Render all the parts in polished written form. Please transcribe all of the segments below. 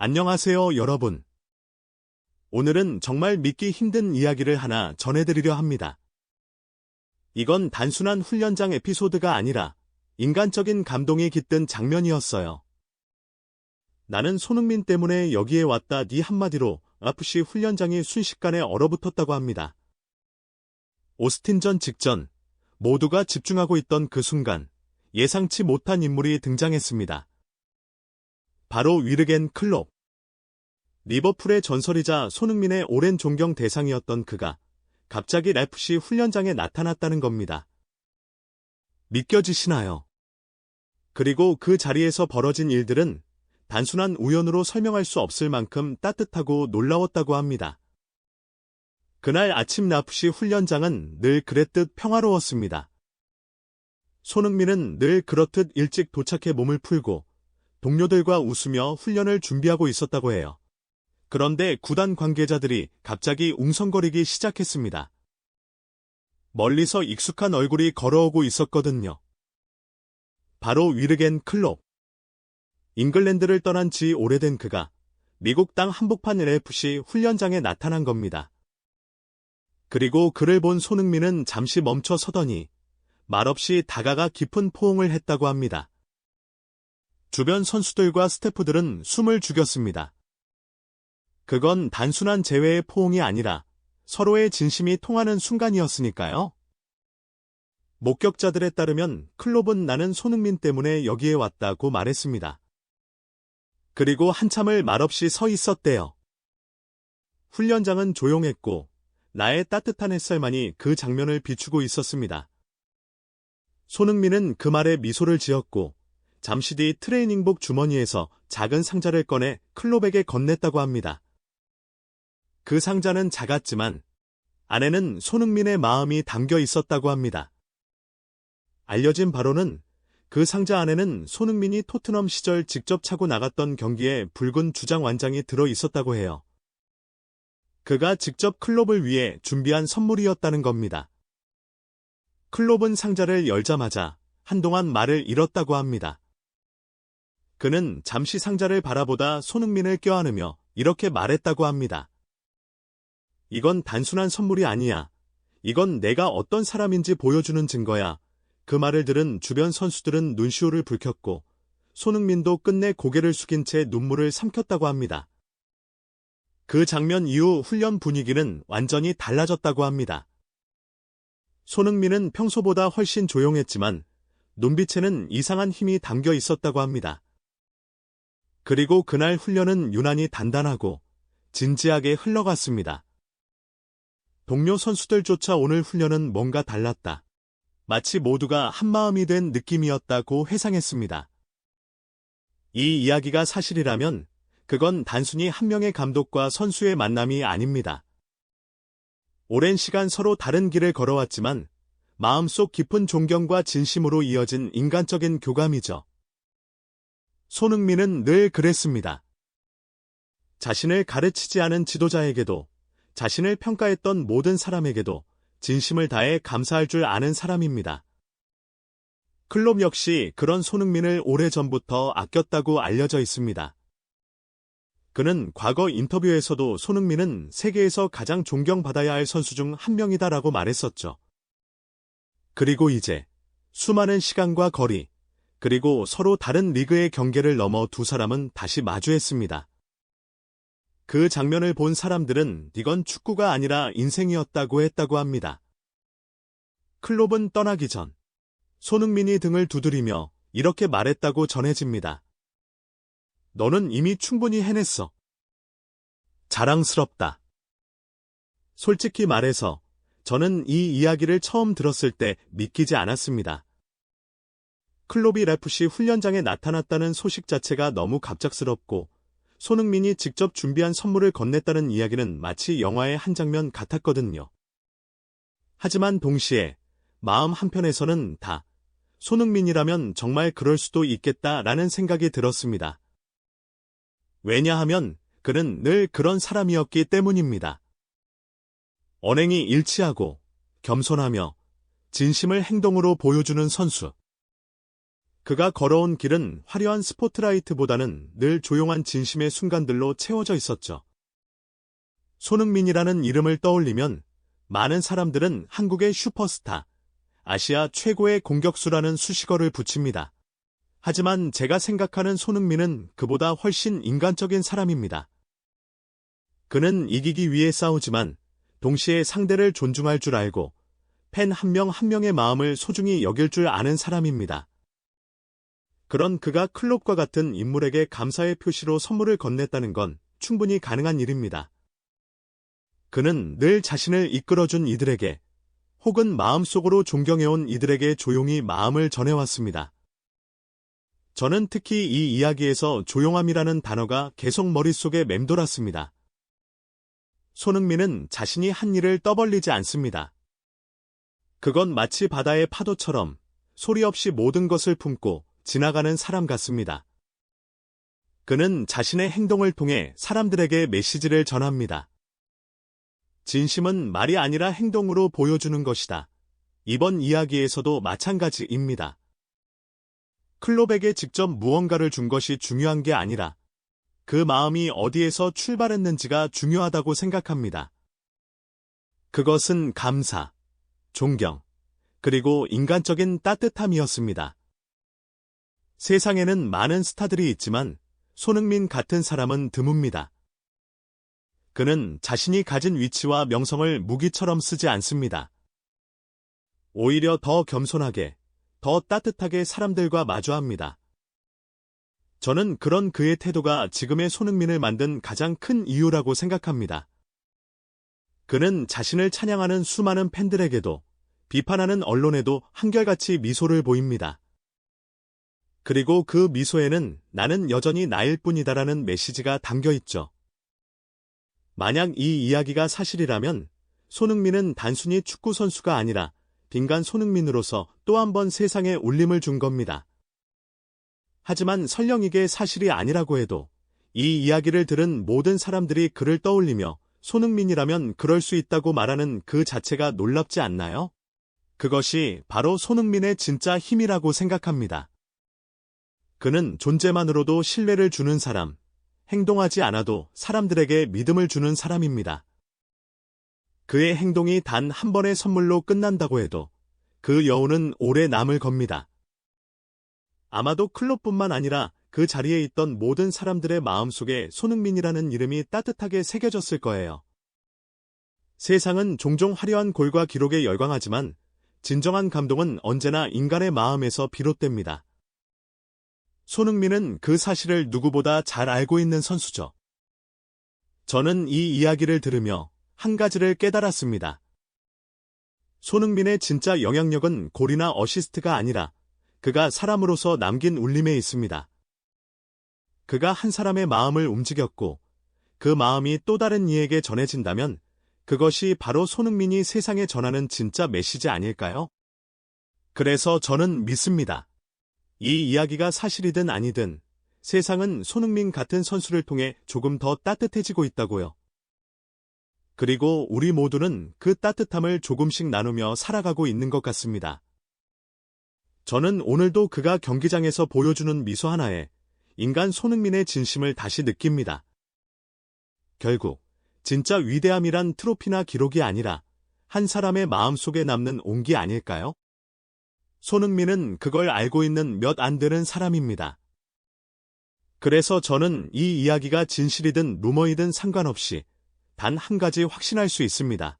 안녕하세요, 여러분. 오늘은 정말 믿기 힘든 이야기를 하나 전해드리려 합니다. 이건 단순한 훈련장 에피소드가 아니라 인간적인 감동이 깃든 장면이었어요. 나는 손흥민 때문에 여기에 왔다 네 한마디로 FC 훈련장이 순식간에 얼어붙었다고 합니다. 오스틴전 직전 모두가 집중하고 있던 그 순간 예상치 못한 인물이 등장했습니다. 바로 위르겐 클롭. 리버풀의 전설이자 손흥민의 오랜 존경 대상이었던 그가 갑자기 FC 훈련장에 나타났다는 겁니다. 믿겨지시나요? 그리고 그 자리에서 벌어진 일들은 단순한 우연으로 설명할 수 없을 만큼 따뜻하고 놀라웠다고 합니다. 그날 아침 FC 훈련장은 늘 그랬듯 평화로웠습니다. 손흥민은 늘 그렇듯 일찍 도착해 몸을 풀고 동료들과 웃으며 훈련을 준비하고 있었다고 해요. 그런데 구단 관계자들이 갑자기 웅성거리기 시작했습니다. 멀리서 익숙한 얼굴이 걸어오고 있었거든요. 바로 위르겐 클롭. 잉글랜드를 떠난 지 오래된 그가 미국 땅 한복판 LFC 훈련장에 나타난 겁니다. 그리고 그를 본 손흥민은 잠시 멈춰 서더니 말없이 다가가 깊은 포옹을 했다고 합니다. 주변 선수들과 스태프들은 숨을 죽였습니다. 그건 단순한 재회의 포옹이 아니라 서로의 진심이 통하는 순간이었으니까요. 목격자들에 따르면 클롭은 나는 손흥민 때문에 여기에 왔다고 말했습니다. 그리고 한참을 말없이 서 있었대요. 훈련장은 조용했고 나의 따뜻한 햇살만이 그 장면을 비추고 있었습니다. 손흥민은 그 말에 미소를 지었고 잠시 뒤 트레이닝복 주머니에서 작은 상자를 꺼내 클롭에게 건넸다고 합니다. 그 상자는 작았지만 안에는 손흥민의 마음이 담겨 있었다고 합니다. 알려진 바로는 그 상자 안에는 손흥민이 토트넘 시절 직접 차고 나갔던 경기에 붉은 주장 완장이 들어 있었다고 해요. 그가 직접 클롭을 위해 준비한 선물이었다는 겁니다. 클롭은 상자를 열자마자 한동안 말을 잃었다고 합니다. 그는 잠시 상자를 바라보다 손흥민을 껴안으며 이렇게 말했다고 합니다. 이건 단순한 선물이 아니야. 이건 내가 어떤 사람인지 보여주는 증거야. 그 말을 들은 주변 선수들은 눈시울을 붉혔고 손흥민도 끝내 고개를 숙인 채 눈물을 삼켰다고 합니다. 그 장면 이후 훈련 분위기는 완전히 달라졌다고 합니다. 손흥민은 평소보다 훨씬 조용했지만 눈빛에는 이상한 힘이 담겨 있었다고 합니다. 그리고 그날 훈련은 유난히 단단하고 진지하게 흘러갔습니다. 동료 선수들조차 오늘 훈련은 뭔가 달랐다. 마치 모두가 한마음이 된 느낌이었다고 회상했습니다. 이 이야기가 사실이라면 그건 단순히 한 명의 감독과 선수의 만남이 아닙니다. 오랜 시간 서로 다른 길을 걸어왔지만 마음속 깊은 존경과 진심으로 이어진 인간적인 교감이죠. 손흥민은 늘 그랬습니다. 자신을 가르치지 않은 지도자에게도 자신을 평가했던 모든 사람에게도 진심을 다해 감사할 줄 아는 사람입니다. 클롭 역시 그런 손흥민을 오래전부터 아꼈다고 알려져 있습니다. 그는 과거 인터뷰에서도 손흥민은 세계에서 가장 존경받아야 할 선수 중 한 명이다라고 말했었죠. 그리고 이제 수많은 시간과 거리, 그리고 서로 다른 리그의 경계를 넘어 두 사람은 다시 마주했습니다. 그 장면을 본 사람들은 이건 축구가 아니라 인생이었다고 했다고 합니다. 클롭은 떠나기 전 손흥민이 등을 두드리며 이렇게 말했다고 전해집니다. 너는 이미 충분히 해냈어. 자랑스럽다. 솔직히 말해서 저는 이 이야기를 처음 들었을 때 믿기지 않았습니다. 클롭이 FC 훈련장에 나타났다는 소식 자체가 너무 갑작스럽고 손흥민이 직접 준비한 선물을 건넸다는 이야기는 마치 영화의 한 장면 같았거든요. 하지만 동시에 마음 한편에서는 손흥민이라면 정말 그럴 수도 있겠다라는 생각이 들었습니다. 왜냐하면 그는 늘 그런 사람이었기 때문입니다. 언행이 일치하고 겸손하며 진심을 행동으로 보여주는 선수. 그가 걸어온 길은 화려한 스포트라이트보다는 늘 조용한 진심의 순간들로 채워져 있었죠. 손흥민이라는 이름을 떠올리면 많은 사람들은 한국의 슈퍼스타, 아시아 최고의 공격수라는 수식어를 붙입니다. 하지만 제가 생각하는 손흥민은 그보다 훨씬 인간적인 사람입니다. 그는 이기기 위해 싸우지만 동시에 상대를 존중할 줄 알고 팬 한 명 한 명의 마음을 소중히 여길 줄 아는 사람입니다. 그런 그가 클롭과 같은 인물에게 감사의 표시로 선물을 건넸다는 건 충분히 가능한 일입니다. 그는 늘 자신을 이끌어준 이들에게 혹은 마음속으로 존경해온 이들에게 조용히 마음을 전해왔습니다. 저는 특히 이 이야기에서 조용함이라는 단어가 계속 머릿속에 맴돌았습니다. 손흥민은 자신이 한 일을 떠벌리지 않습니다. 그건 마치 바다의 파도처럼 소리 없이 모든 것을 품고 지나가는 사람 같습니다. 그는 자신의 행동을 통해 사람들에게 메시지를 전합니다. 진심은 말이 아니라 행동으로 보여주는 것이다. 이번 이야기에서도 마찬가지입니다. 클롭에게 직접 무언가를 준 것이 중요한 게 아니라 그 마음이 어디에서 출발했는지가 중요하다고 생각합니다. 그것은 감사, 존경, 그리고 인간적인 따뜻함이었습니다. 세상에는 많은 스타들이 있지만 손흥민 같은 사람은 드뭅니다. 그는 자신이 가진 위치와 명성을 무기처럼 쓰지 않습니다. 오히려 더 겸손하게, 더 따뜻하게 사람들과 마주합니다. 저는 그런 그의 태도가 지금의 손흥민을 만든 가장 큰 이유라고 생각합니다. 그는 자신을 찬양하는 수많은 팬들에게도 비판하는 언론에도 한결같이 미소를 보입니다. 그리고 그 미소에는 나는 여전히 나일 뿐이다라는 메시지가 담겨 있죠. 만약 이 이야기가 사실이라면 손흥민은 단순히 축구 선수가 아니라 빈간 손흥민으로서 또 한 번 세상에 울림을 준 겁니다. 하지만 설령 이게 사실이 아니라고 해도 이 이야기를 들은 모든 사람들이 그를 떠올리며 손흥민이라면 그럴 수 있다고 말하는 그 자체가 놀랍지 않나요? 그것이 바로 손흥민의 진짜 힘이라고 생각합니다. 그는 존재만으로도 신뢰를 주는 사람, 행동하지 않아도 사람들에게 믿음을 주는 사람입니다. 그의 행동이 단 한 번의 선물로 끝난다고 해도 그 여운은 오래 남을 겁니다. 아마도 클롭뿐만 아니라 그 자리에 있던 모든 사람들의 마음속에 손흥민이라는 이름이 따뜻하게 새겨졌을 거예요. 세상은 종종 화려한 골과 기록에 열광하지만 진정한 감동은 언제나 인간의 마음에서 비롯됩니다. 손흥민은 그 사실을 누구보다 잘 알고 있는 선수죠. 저는 이 이야기를 들으며 한 가지를 깨달았습니다. 손흥민의 진짜 영향력은 골이나 어시스트가 아니라 그가 사람으로서 남긴 울림에 있습니다. 그가 한 사람의 마음을 움직였고 그 마음이 또 다른 이에게 전해진다면 그것이 바로 손흥민이 세상에 전하는 진짜 메시지 아닐까요? 그래서 저는 믿습니다. 이 이야기가 사실이든 아니든 세상은 손흥민 같은 선수를 통해 조금 더 따뜻해지고 있다고요. 그리고 우리 모두는 그 따뜻함을 조금씩 나누며 살아가고 있는 것 같습니다. 저는 오늘도 그가 경기장에서 보여주는 미소 하나에 인간 손흥민의 진심을 다시 느낍니다. 결국 진짜 위대함이란 트로피나 기록이 아니라 한 사람의 마음속에 남는 온기 아닐까요? 손흥민은 그걸 알고 있는 몇 안 되는 사람입니다. 그래서 저는 이 이야기가 진실이든 루머이든 상관없이 단 한 가지 확신할 수 있습니다.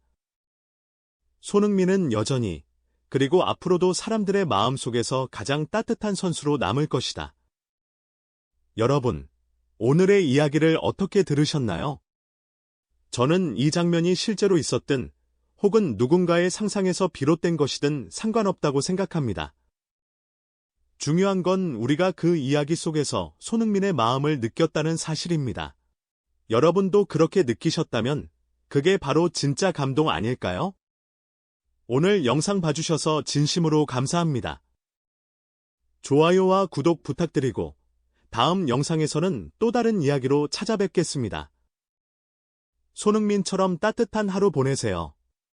손흥민은 여전히 그리고 앞으로도 사람들의 마음속에서 가장 따뜻한 선수로 남을 것이다. 여러분, 오늘의 이야기를 어떻게 들으셨나요? 저는 이 장면이 실제로 있었든 혹은 누군가의 상상에서 비롯된 것이든 상관없다고 생각합니다. 중요한 건 우리가 그 이야기 속에서 손흥민의 마음을 느꼈다는 사실입니다. 여러분도 그렇게 느끼셨다면 그게 바로 진짜 감동 아닐까요? 오늘 영상 봐주셔서 진심으로 감사합니다. 좋아요와 구독 부탁드리고 다음 영상에서는 또 다른 이야기로 찾아뵙겠습니다. 손흥민처럼 따뜻한 하루 보내세요.